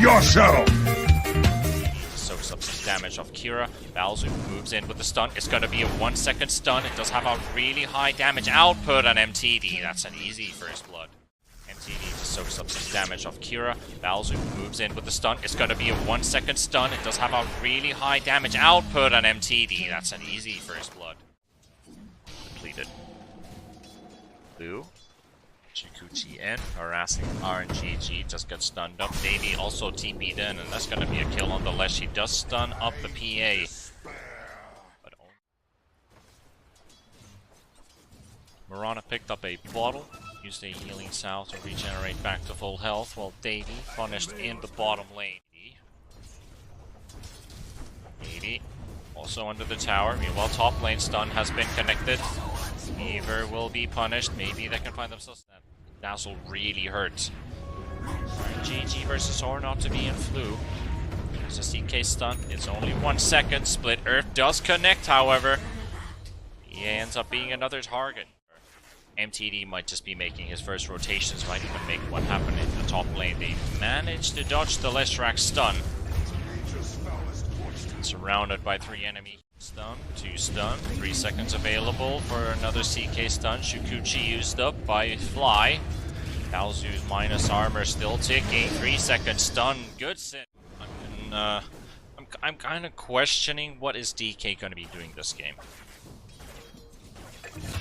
yourself! Soaks up some damage off Kira. Balzu moves in with the stun. It's going to be a 1 second stun. It does have a really high damage output on MTD. That's an easy first blood. MTD just soaks up some damage off Kira. Balzu moves in with the stun. It's going to be a 1 second stun. It does have a really high damage output on MTD. That's an easy first blood. Depleted. Blue. Chikuchi in, harassing RNGG, just gets stunned up. Davey also TP'd in, and that's gonna be a kill on the Lesh. He does stun up the PA. But Marana picked up a bottle, used a healing salve to regenerate back to full health, while Davey punished in the bottom lane. Davey also under the tower. Meanwhile, top lane stun has been connected. Weaver will be punished. Maybe they can find themselves. That Dazzle really hurts. GG versus Or not to be in Flu. There's a CK stun. It's only 1 second. Split Earth does connect, however. He ends up being another target. MTD might just be making his first rotations. Might even make what happened in the top lane. They managed to dodge the Leshrac stun. Surrounded by 3 enemies. Stun, 2 stun, 3 seconds available for another CK stun. Shukuchi used up by Fly. Balzu's minus armor still ticking. 3 second stun, good sit. I'm kind of questioning what is DK going to be doing this game.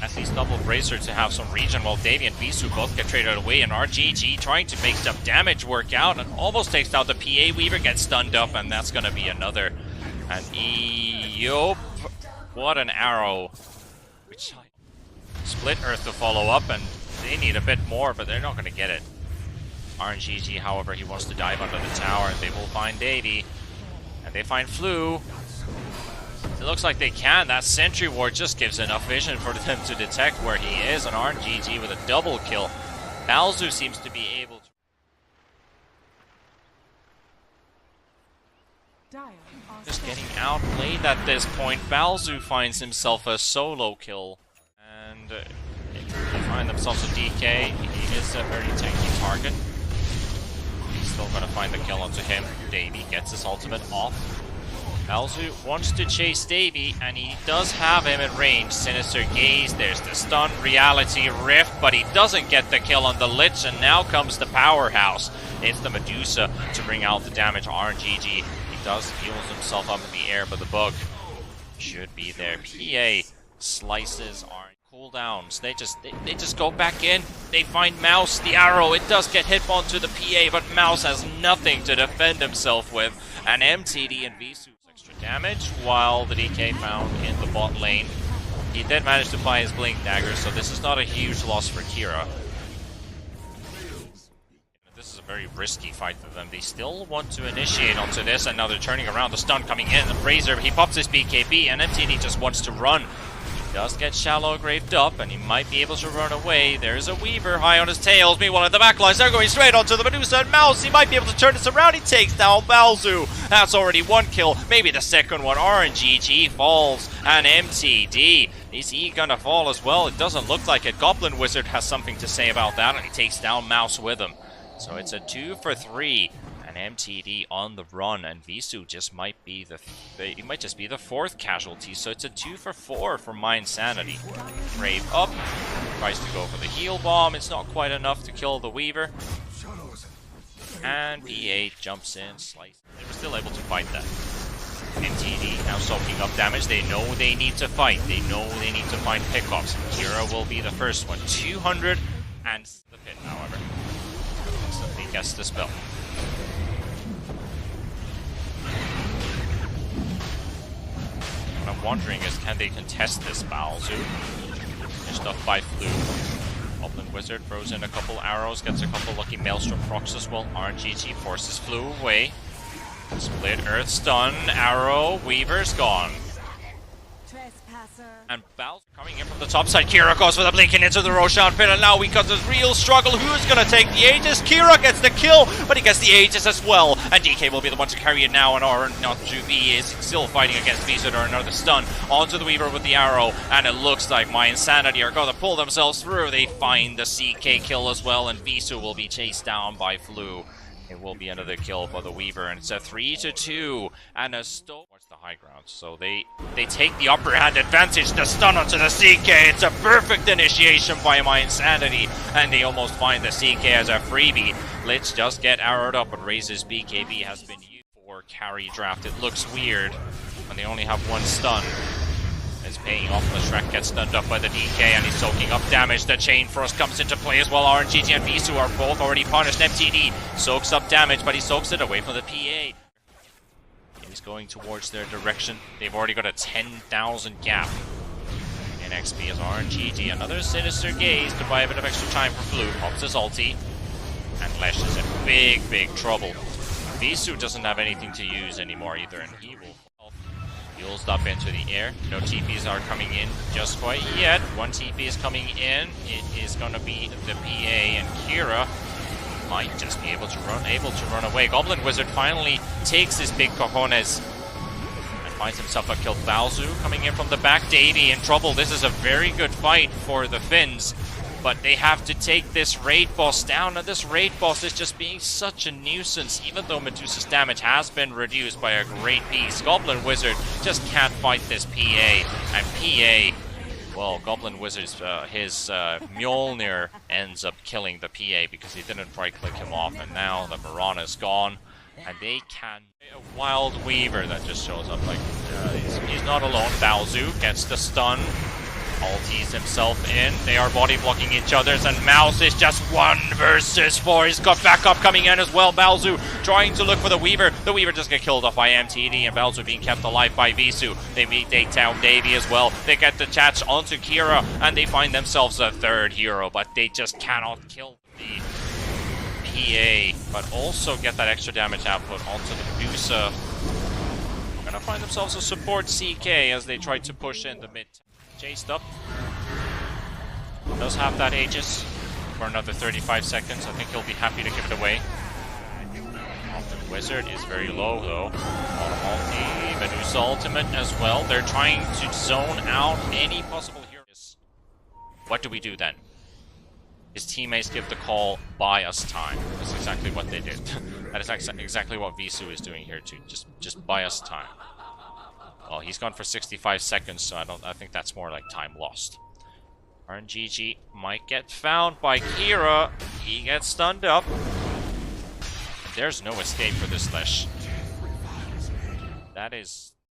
At least double Bracer to have some regen, while Davey and Visu both get traded away, and RGG trying to make some damage work out and almost takes out the PA. Weaver gets stunned up, and that's going to be another. And yup, what an arrow. Which Split Earth to follow up, and they need a bit more, but they're not going to get it. RNGG, however, he wants to dive under the tower, and they will find Davey. And they find Flu. It looks like they can. That Sentry Ward just gives enough vision for them to detect where he is, and RNGG with a double kill. Balzu seems to be able to... Just getting outplayed at this point. Balzu finds himself a solo kill. And they find themselves a DK. He is a very tanky target. He's still going to find the kill onto him. Davey gets his ultimate off. Balzu wants to chase Davey, and he does have him in range. Sinister Gaze, there's the stun, Reality Rift, but he doesn't get the kill on the Lich, and now comes the powerhouse. It's the Medusa to bring out the damage. RNGG does heals himself up in the air, but the bug should be there. PA slices are cooldowns. They just go back in. They find Mouse. The arrow, it does get hit onto the PA, but Mouse has nothing to defend himself with. And MTD and Visu extra damage, while the DK found in the bot lane. He did manage to buy his Blink Dagger, so this is not a huge loss for Kira. This is a very risky fight for them. They still want to initiate onto this, and now they're turning around. The stun coming in. The Razor, he pops his BKB, and MTD just wants to run. He does get shallow graved up, and he might be able to run away. There's a Weaver high on his tails. Meanwhile, at the backlines, they're going straight onto the Medusa and Mouse. He might be able to turn this around. He takes down Balzu. That's already 1 kill. Maybe the second one. RNGG falls, and MTD. Is he gonna fall as well? It doesn't look like it. Goblin Wizard has something to say about that, and he takes down Mouse with him. So it's a 2 for 3, and MTD on the run, and Visu just might be the the 4th casualty. So it's a 2 for 4 for mYinsanity. Brave up, tries to go for the heal bomb. It's not quite enough to kill the Weaver, and PA jumps in, slice. They were still able to fight that. MTD now soaking up damage. They know they need to fight. They know they need to find pickups. Kira will be the first one. 200 and the pit, however. Instantly gets the spell. What I'm wondering is, can they contest this Balzu? Finished up by Flu. Goblin Wizard throws in a couple arrows, gets a couple lucky Maelstrom procs as well. RNGG forces Flu away. Split Earth stun, arrow, Weaver's gone. And Balzu coming in from the top side. Kira goes for the blinking into the Roshan pit, and now we got this real struggle. Who's gonna take the Aegis? Kira gets the kill, but he gets the Aegis as well. And DK will be the one to carry it now, and Juvi is still fighting against Visitor. Another stun onto the Weaver with the arrow, and it looks like mYinsanity are gonna pull themselves through. They find the CK kill as well, and Visu will be chased down by Flu. It will be another kill for the Weaver, and it's a 3-2, and a stone towards the high ground. So they take the upper hand advantage, the stun onto the CK. It's a perfect initiation by mYinsanity, and they almost find the CK as a freebie. Let's just get arrowed up, and Raze's BKB has been used for carry draft. It looks weird when they only have one stun. It's paying off. The Shrek gets stunned up by the DK, and he's soaking up damage. The Chain Frost comes into play as well. RNGG and Visu are both already punished. MTD soaks up damage, but he soaks it away from the PA. He's going towards their direction. They've already got a 10,000 gap in XP as RNGG. Another Sinister Gaze to buy a bit of extra time for Blue. Pops his ulti, and Lesh is in big trouble. Visu doesn't have anything to use anymore either, and he will Fuels up into the air. No TPs are coming in just quite yet. One TP is coming in. It is going to be the PA, and Kira might just be able to run away. Goblin Wizard finally takes his big cojones and finds himself a kill. Balzu coming in from the back. Davey in trouble. This is a very good fight for the Finns, but they have to take this raid boss down, and this raid boss is just being such a nuisance, even though Medusa's damage has been reduced by a great piece. Goblin Wizard just can't fight this PA, and PA, well, Goblin Wizard's, his Mjolnir ends up killing the PA because he didn't right-click him off, and now the Mirana's gone, and they can... A Wild Weaver that just shows up like, he's not alone. Balzu gets the stun. Ulties himself in. They are body blocking each other's, and Mouse is just 1 versus 4. He's got backup coming in as well. Balzu trying to look for the Weaver. The Weaver just get killed off by MTD, and Balzu being kept alive by Visu. They take down Davey as well. They get the chats onto Kira, and they find themselves a 3rd hero, but they just cannot kill the PA, but also get that extra damage output onto the Medusa. They're gonna find themselves a support CK as they try to push in the mid. Chased up. Does have that Aegis for another 35 seconds. I think he'll be happy to give it away. The Wizard is very low though. Ulti, Medusa ultimate as well. They're trying to zone out any possible heroes. What do we do then? His teammates give the call, buy us time. That's exactly what they did. That is exactly what Visu is doing here too. Just buy us time. Well, he's gone for 65 seconds, so I think that's more like time lost. RNGG might get found by Kira. He gets stunned up. There's no escape for this Lesh. That is